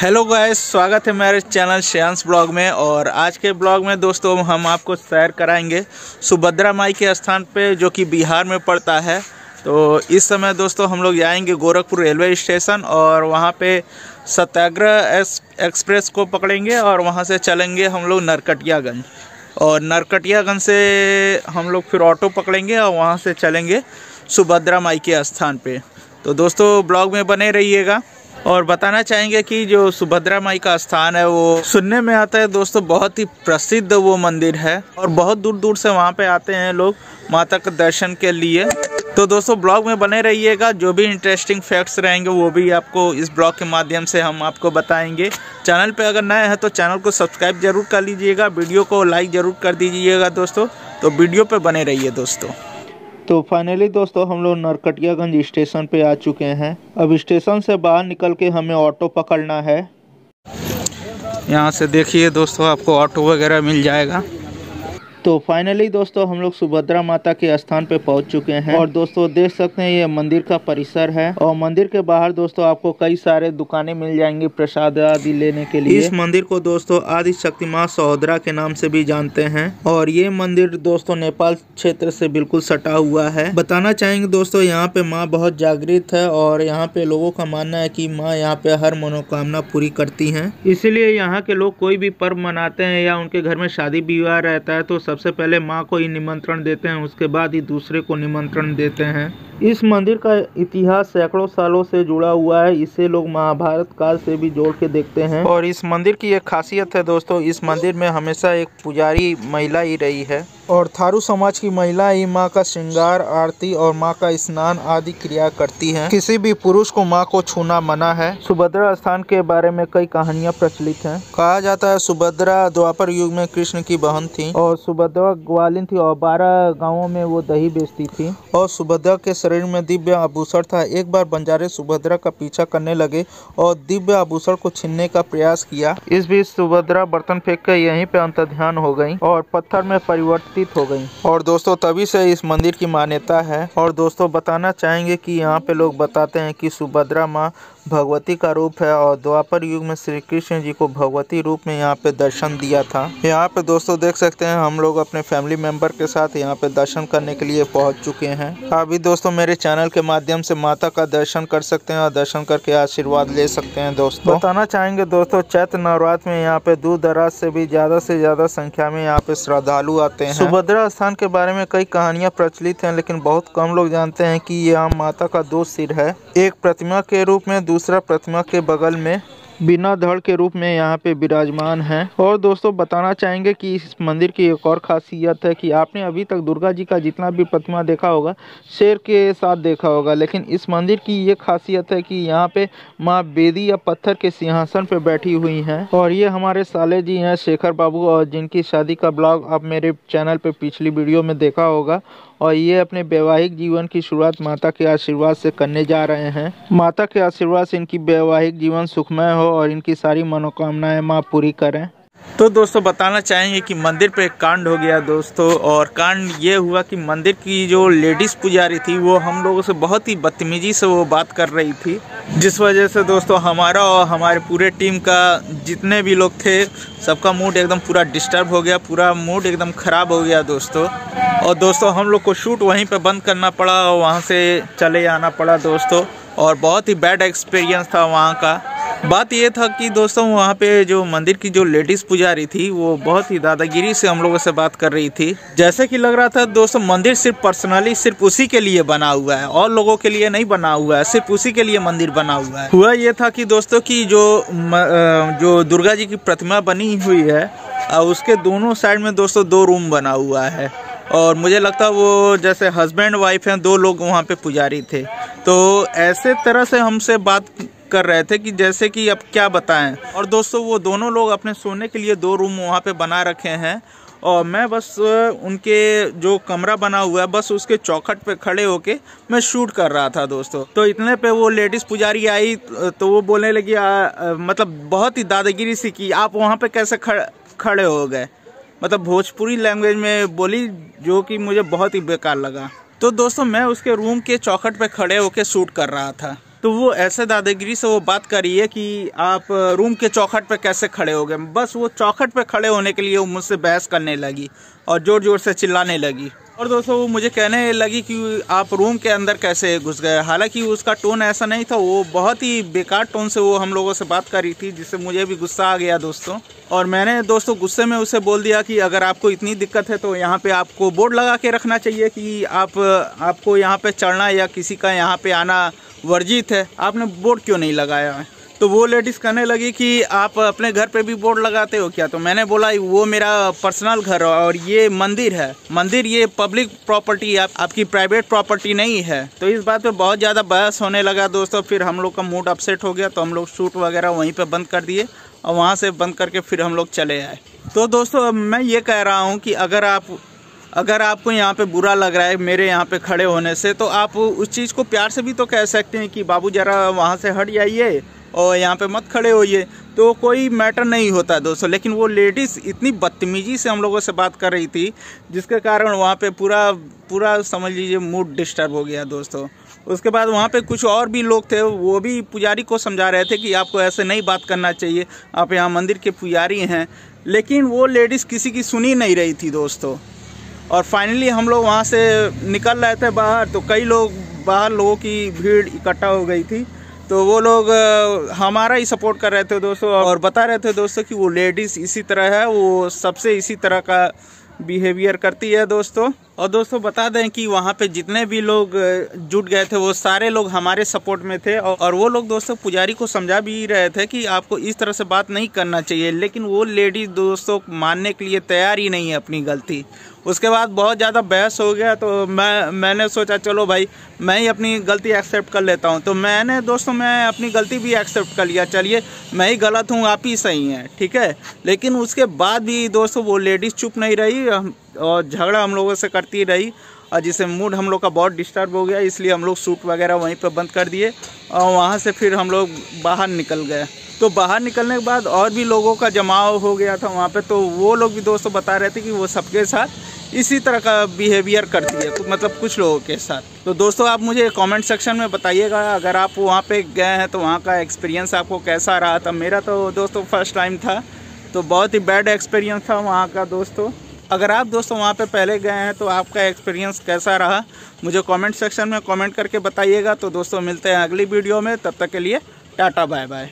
Hello guys, स्वागत है मेरे चैनल श्रेयांश ब्लॉग में। और आज के ब्लॉग में दोस्तों हम आपको सैर कराएंगे सुभद्रा माई के स्थान पे, जो कि बिहार में पड़ता है। तो इस समय दोस्तों हम लोग जाएंगे गोरखपुर रेलवे स्टेशन और वहाँ पे सत्याग्रह एक्सप्रेस को पकड़ेंगे और वहाँ से चलेंगे हम लोग नरकटियागंज। और नरकटियागंज से हम लोग फिर ऑटो पकड़ेंगे और वहाँ से चलेंगे सुभद्रा माई के स्थान पे। तो दोस्तों ब्लॉग में बने रहिएगा। और बताना चाहेंगे कि जो सुभद्रा माई का स्थान है वो सुनने में आता है दोस्तों, बहुत ही प्रसिद्ध वो मंदिर है और बहुत दूर दूर से वहाँ पे आते हैं लोग माता के दर्शन के लिए। तो दोस्तों ब्लॉग में बने रहिएगा, जो भी इंटरेस्टिंग फैक्ट्स रहेंगे वो भी आपको इस ब्लॉग के माध्यम से हम आपको बताएंगे। चैनल पे अगर नए हैं तो चैनल को सब्सक्राइब जरूर कर लीजिएगा, वीडियो को लाइक ज़रूर कर दीजिएगा दोस्तों। तो वीडियो पर बने रहिए दोस्तों। तो फाइनली दोस्तों हम लोग नरकटियागंज स्टेशन पे आ चुके हैं। अब स्टेशन से बाहर निकल के हमें ऑटो पकड़ना है। यहाँ से देखिए दोस्तों आपको ऑटो वगैरह मिल जाएगा। तो फाइनली दोस्तों हम लोग सुभद्रा माता के स्थान पे पहुंच चुके हैं। और दोस्तों देख सकते हैं ये मंदिर का परिसर है और मंदिर के बाहर दोस्तों आपको कई सारे दुकानें मिल जाएंगी प्रसाद आदि लेने के लिए। इस मंदिर को दोस्तों आदि शक्ति माँ सहोदरा के नाम से भी जानते हैं। और ये मंदिर दोस्तों नेपाल क्षेत्र से बिल्कुल सटा हुआ है। बताना चाहेंगे दोस्तों यहाँ पे माँ बहुत जागृत है और यहाँ पे लोगों का मानना है कि माँ यहाँ पे हर मनोकामना पूरी करती है। इसीलिए यहाँ के लोग कोई भी पर्व मनाते हैं या उनके घर में शादी विवाह रहता है तो सबसे पहले माँ को ही निमंत्रण देते हैं, उसके बाद ही दूसरे को निमंत्रण देते हैं। इस मंदिर का इतिहास सैकड़ों सालों से जुड़ा हुआ है। इसे लोग महाभारत काल से भी जोड़ के देखते हैं। और इस मंदिर की एक खासियत है दोस्तों, इस मंदिर में हमेशा एक पुजारी महिला ही रही है और थारू समाज की महिला ही माँ का श्रृंगार, आरती और माँ का स्नान आदि क्रिया करती हैं। किसी भी पुरुष को माँ को छूना मना है। सुभद्रा स्थान के बारे में कई कहानियाँ प्रचलित हैं। कहा जाता है सुभद्रा द्वापर युग में कृष्ण की बहन थी और सुभद्रा ग्वालिन थी और 12 गाँवों में वो दही बेचती थी। और सुभद्रा के शरीर में दिव्य आभूषण था। एक बार बंजारे सुभद्रा का पीछा करने लगे और दिव्य आभूषण को छीनने का प्रयास किया। इस बीच सुभद्रा बर्तन फेंक कर यहीं पे अंतर्ध्यान हो गई और पत्थर में परिवर्तित हो गई। और दोस्तों तभी से इस मंदिर की मान्यता है। और दोस्तों बताना चाहेंगे कि यहाँ पे लोग बताते हैं कि सुभद्रा माँ भगवती का रूप है और द्वापर युग में श्री कृष्ण जी को भगवती रूप में यहाँ पे दर्शन दिया था। यहाँ पे दोस्तों देख सकते हैं हम लोग अपने फैमिली मेंबर के साथ यहाँ पे दर्शन करने के लिए पहुँच चुके हैं। अभी दोस्तों मेरे चैनल के माध्यम से माता का दर्शन कर सकते हैं और दर्शन करके आशीर्वाद ले सकते हैं। दोस्तों बताना चाहेंगे दोस्तों चैत्र नवरात्र में यहाँ पे दूर दराज से भी ज्यादा संख्या में यहाँ पे श्रद्धालु आते हैं। सुभद्रा स्थान के बारे में कई कहानियाँ प्रचलित हैं, लेकिन बहुत कम लोग जानते हैं कि यहाँ माता का 2 सिर है, एक प्रतिमा के रूप में, दूसरा प्रतिमा के बगल में बिना धड़ के रूप में यहाँ पे विराजमान है। और दोस्तों बताना चाहेंगे कि इस मंदिर की एक और खासियत है कि आपने अभी तक दुर्गा जी का जितना भी प्रतिमा देखा होगा शेर के साथ देखा होगा, लेकिन इस मंदिर की ये खासियत है कि यहाँ पे माँ बेदी या पत्थर के सिंहासन पे बैठी हुई हैं। और ये हमारे साले जी हैं शेखर बाबू, और जिनकी शादी का ब्लॉग आप मेरे चैनल पे पिछली वीडियो में देखा होगा। और ये अपने वैवाहिक जीवन की शुरुआत माता के आशीर्वाद से करने जा रहे हैं। माता के आशीर्वाद से इनकी वैवाहिक जीवन सुखमय हो और इनकी सारी मनोकामनाएं माँ पूरी करें। तो दोस्तों बताना चाहेंगे कि मंदिर पे एक कांड हो गया दोस्तों। और कांड ये हुआ कि मंदिर की जो लेडीज पुजारी थी वो हम लोगों से बहुत ही बदतमीजी से वो बात कर रही थी, जिस वजह से दोस्तों हमारा और हमारे पूरे टीम का जितने भी लोग थे सबका मूड एकदम पूरा डिस्टर्ब हो गया, पूरा मूड एकदम ख़राब हो गया दोस्तों। और दोस्तों हम लोग को शूट वहीं पे बंद करना पड़ा और वहाँ से चले आना पड़ा दोस्तों। और बहुत ही बैड एक्सपीरियंस था वहाँ का। बात ये था कि दोस्तों वहाँ पे जो मंदिर की जो लेडीज़ पुजारी थी वो बहुत ही दादागिरी से हम लोगों से बात कर रही थी। जैसे कि लग रहा था दोस्तों मंदिर सिर्फ पर्सनली सिर्फ उसी के लिए बना हुआ है और लोगों के लिए नहीं बना हुआ है, सिर्फ उसी के लिए मंदिर बना हुआ है। हुआ ये था कि दोस्तों की जो दुर्गा जी की प्रतिमा बनी हुई है उसके दोनों साइड में दोस्तों 2 रूम बना हुआ है। और मुझे लगता है वो जैसे हस्बैंड वाइफ हैं, 2 लोग वहाँ पे पुजारी थे। तो ऐसे तरह से हमसे बात कर रहे थे कि जैसे कि अब क्या बताएं। और दोस्तों वो दोनों लोग अपने सोने के लिए 2 रूम वहाँ पे बना रखे हैं और मैं बस उनके जो कमरा बना हुआ है बस उसके चौखट पे खड़े होके मैं शूट कर रहा था दोस्तों। तो इतने पे वो लेडीज़ पुजारी आई तो वो बोलने लगी मतलब बहुत ही दादागिरी सी की, आप वहाँ पे कैसे खड़े हो गए, मतलब भोजपुरी लैंग्वेज में बोली, जो कि मुझे बहुत ही बेकार लगा। तो दोस्तों मैं उसके रूम के चौखट पे खड़े होके शूट कर रहा था तो वो ऐसे दादागिरी से वो बात कर रही है कि आप रूम के चौखट पे कैसे खड़े हो गए। बस वो चौखट पे खड़े होने के लिए वो मुझसे बहस करने लगी और ज़ोर ज़ोर से चिल्लाने लगी। और दोस्तों वो मुझे कहने लगी कि आप रूम के अंदर कैसे घुस गए। हालांकि उसका टोन ऐसा नहीं था, वो बहुत ही बेकार टोन से वो हम लोगों से बात कर रही थी, जिससे मुझे भी गुस्सा आ गया दोस्तों। और मैंने दोस्तों गुस्से में उसे बोल दिया कि अगर आपको इतनी दिक्कत है तो यहाँ पे आपको बोर्ड लगा के रखना चाहिए कि आपको यहाँ पे चढ़ना या किसी का यहाँ पे आना वर्जित है, आपने बोर्ड क्यों नहीं लगाया है। तो वो लेडीज़ कहने लगी कि आप अपने घर पे भी बोर्ड लगाते हो क्या। तो मैंने बोला वो मेरा पर्सनल घर और ये मंदिर है, मंदिर ये पब्लिक प्रॉपर्टी है, आपकी प्राइवेट प्रॉपर्टी नहीं है। तो इस बात पे बहुत ज़्यादा बहस होने लगा दोस्तों। फिर हम लोग का मूड अपसेट हो गया, तो हम लोग शूट वगैरह वहीं पे बंद कर दिए और वहाँ से बंद करके फिर हम लोग चले आए। तो दोस्तों अब मैं ये कह रहा हूँ कि अगर आपको यहाँ पे बुरा लग रहा है मेरे यहाँ पे खड़े होने से, तो आप उस चीज़ को प्यार से भी तो कह सकते हैं कि बाबू ज़रा वहाँ से हट जाइए और यहाँ पे मत खड़े होइए, तो कोई मैटर नहीं होता दोस्तों। लेकिन वो लेडीज़ इतनी बदतमीजी से हम लोगों से बात कर रही थी, जिसके कारण वहाँ पे पूरा समझ लीजिए मूड डिस्टर्ब हो गया दोस्तों। उसके बाद वहाँ पे कुछ और भी लोग थे, वो भी पुजारी को समझा रहे थे कि आपको ऐसे नहीं बात करना चाहिए, आप यहाँ मंदिर के पुजारी हैं। लेकिन वो लेडीज़ किसी की सुनी नहीं रही थी दोस्तों। और फाइनली हम लोग वहाँ से निकल रहे थे बाहर, तो कई लोग बाहर लोगों की भीड़ इकट्ठा हो गई थी। तो वो लोग हमारा ही सपोर्ट कर रहे थे दोस्तों और बता रहे थे दोस्तों कि वो लेडीज़ इसी तरह है, वो सबसे इसी तरह का बिहेवियर करती है दोस्तों। और दोस्तों बता दें कि वहाँ पे जितने भी लोग जुट गए थे वो सारे लोग हमारे सपोर्ट में थे। और वो लोग दोस्तों पुजारी को समझा भी रहे थे कि आपको इस तरह से बात नहीं करना चाहिए, लेकिन वो लेडीज दोस्तों मानने के लिए तैयार ही नहीं है अपनी गलती। उसके बाद बहुत ज़्यादा बहस हो गया, तो मैंने सोचा चलो भाई मैं ही अपनी गलती एक्सेप्ट कर लेता हूँ। तो मैं अपनी गलती भी एक्सेप्ट कर लिया, चलिए मैं ही गलत हूँ आप ही सही हैं, ठीक है। लेकिन उसके बाद भी दोस्तों वो लेडीज़ चुप नहीं रही और झगड़ा हम लोगों से करती रही, और जिससे मूड हम लोग का बहुत डिस्टर्ब हो गया। इसलिए हम लोग शूट वगैरह वहीं पर बंद कर दिए और वहाँ से फिर हम लोग बाहर निकल गए। तो बाहर निकलने के बाद और भी लोगों का जमाव हो गया था वहाँ पे, तो वो लोग भी दोस्तों बता रहे थे कि वो सबके साथ इसी तरह का बिहेवियर करती है, तो मतलब कुछ लोगों के साथ। तो दोस्तों आप मुझे कमेंट सेक्शन में बताइएगा, अगर आप वहाँ पे गए हैं तो वहाँ का एक्सपीरियंस आपको कैसा रहा था। मेरा तो दोस्तों फर्स्ट टाइम था, तो बहुत ही बैड एक्सपीरियंस था वहाँ का दोस्तों। अगर आप दोस्तों वहाँ पे पहले गए हैं तो आपका एक्सपीरियंस कैसा रहा मुझे कमेंट सेक्शन में कमेंट करके बताइएगा। तो दोस्तों मिलते हैं अगली वीडियो में, तब तक के लिए टाटा बाय बाय।